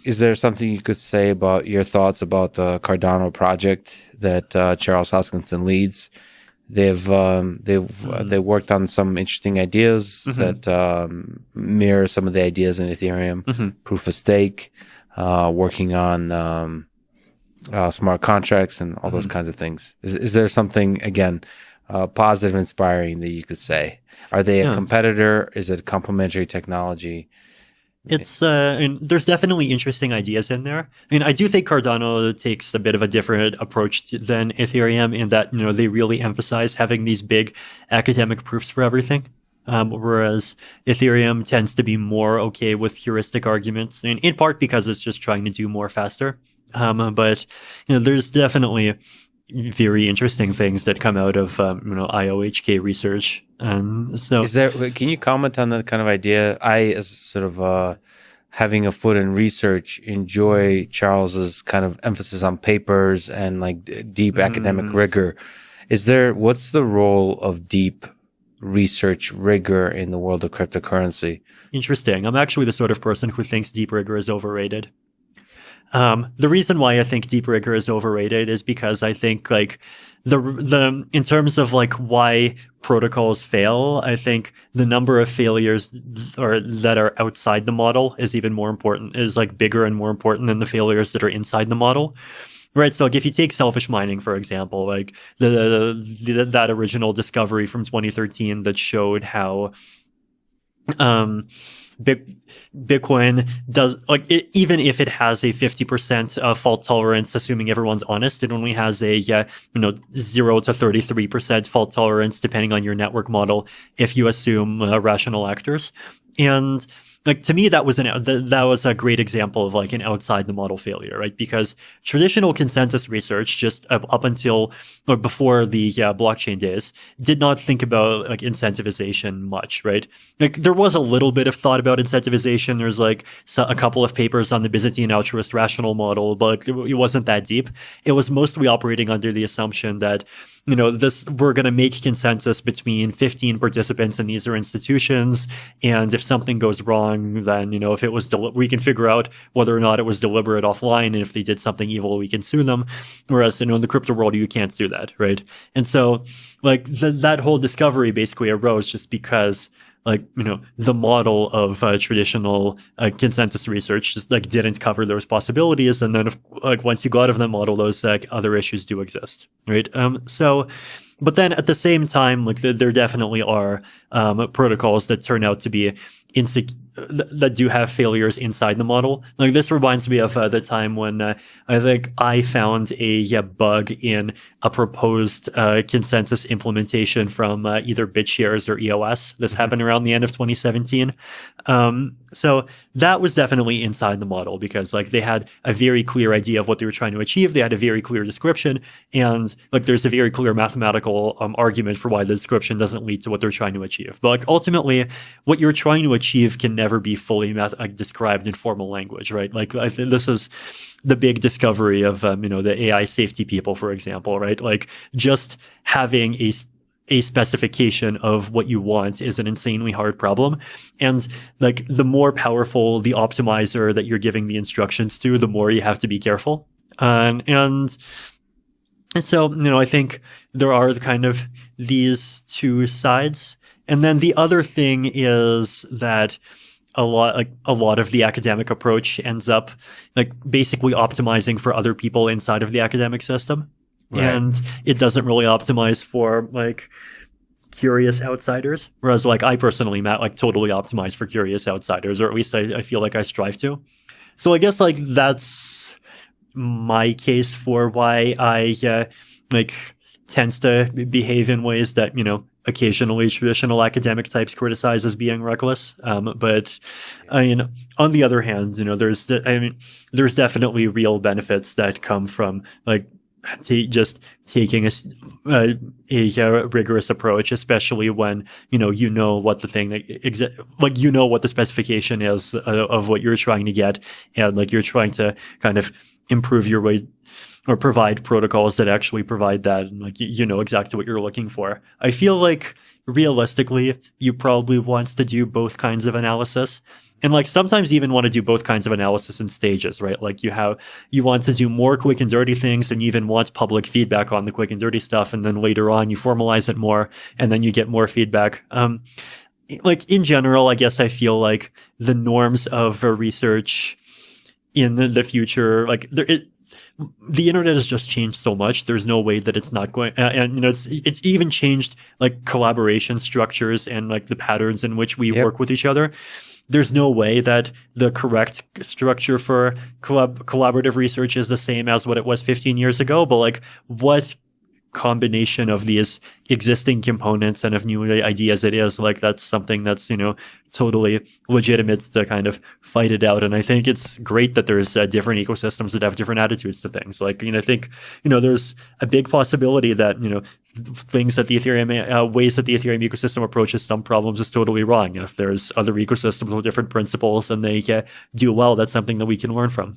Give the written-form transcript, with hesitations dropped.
is there something you could say about your thoughts about the Cardano project that Charles Hoskinson leads? They've worked on some interesting ideas that mirror some of the ideas in Ethereum, proof of stake, working on smart contracts and all those kinds of things. Is there something, again, positive, inspiring that you could say? Are they a competitor? Is it a complementary technology? It's there's definitely interesting ideas in there. I mean, I do think Cardano takes a bit of a different approach than Ethereum in that, they really emphasize having these big academic proofs for everything. Whereas Ethereum tends to be more okay with heuristic arguments, and in part because it's just trying to do more faster. But there's definitely very interesting things that come out of IOHK research. So can you comment on that kind of idea? I, as sort of having a foot in research, enjoy Charles's kind of emphasis on papers and like deep academic rigor. What's the role of deep research rigor in the world of cryptocurrency? Interesting. I'm actually the sort of person who thinks deep rigor is overrated. The reason why I think deep rigor is overrated is because I think like the in terms of like why protocols fail, I think the number of failures that are outside the model is like bigger and more important than the failures that are inside the model. Right. So like if you take selfish mining, for example, like that original discovery from 2013 that showed how Bitcoin does, like, even if it has a 50% fault tolerance, assuming everyone's honest, it only has a 0 to 33% fault tolerance depending on your network model if you assume rational actors. And like, to me, that was a great example of like an outside the model failure, right? Because traditional consensus research, just up until or before the blockchain days, did not think about like incentivization much, right? Like, there was a little bit of thought about incentivization. There's like a couple of papers on the Byzantine altruist rational model, but it wasn't that deep. It was mostly operating under the assumption that we're going to make consensus between 15 participants, and these are institutions. And if something goes wrong, then, if it was, we can figure out whether or not it was deliberate offline. And if they did something evil, we can sue them. Whereas, in the crypto world, you can't do that, right? And so, like, that whole discovery basically arose just because, like, the model of traditional consensus research just like didn't cover those possibilities. And then once you go out of that model, those other issues do exist, right? But then at the same time, like there definitely are protocols that turn out to be that do have failures inside the model. Like, this reminds me of the time when I think I found a bug in a proposed consensus implementation from either BitShares or EOS. This happened around the end of 2017. So that was definitely inside the model because like they had a very clear idea of what they were trying to achieve. They had a very clear description, and like there's a very clear mathematical argument for why the description doesn't lead to what they're trying to achieve. But like ultimately, what you're trying to achieve can never be fully described in formal language, right? Like I think this is the big discovery of the AI safety people, for example, right? Like just having a specification of what you want is an insanely hard problem. And like the more powerful the optimizer that you're giving the instructions to, the more you have to be careful. And so, I think there are kind of these two sides. And then the other thing is that a lot of the academic approach ends up like basically optimizing for other people inside of the academic system. Right. And it doesn't really optimize for like curious outsiders. Whereas like I personally, Matt, like totally optimize for curious outsiders, or at least I feel like I strive to. So I guess like that's my case for why I like tends to behave in ways that, occasionally traditional academic types criticize as being reckless. But on the other hand, there's definitely real benefits that come from like just taking a rigorous approach, especially when what the thing what the specification is of what you're trying to get, and like you're trying to kind of improve your way or provide protocols that actually provide that, and like exactly what you're looking for. I feel like realistically, you probably want to do both kinds of analysis. And like sometimes you even want to do both kinds of analysis in stages, right? Like you want to do more quick and dirty things, and you even want public feedback on the quick and dirty stuff. And then later on you formalize it more, and then you get more feedback. Like in general, I guess I feel like the norms of research in the future, like the internet has just changed so much. There's no way that it's not going, and it's even changed like collaboration structures and like the patterns in which we work with each other. There's no way that the correct structure for collaborative research is the same as what it was 15 years ago. But like, what combination of these existing components and of new ideas it is, like, that's something that's, totally legitimate to kind of fight it out. And I think it's great that there's different ecosystems that have different attitudes to things. Like, I think, there's a big possibility that, things that the Ethereum, ways that the Ethereum ecosystem approaches some problems is totally wrong. And if there's other ecosystems with different principles and they do well, that's something that we can learn from.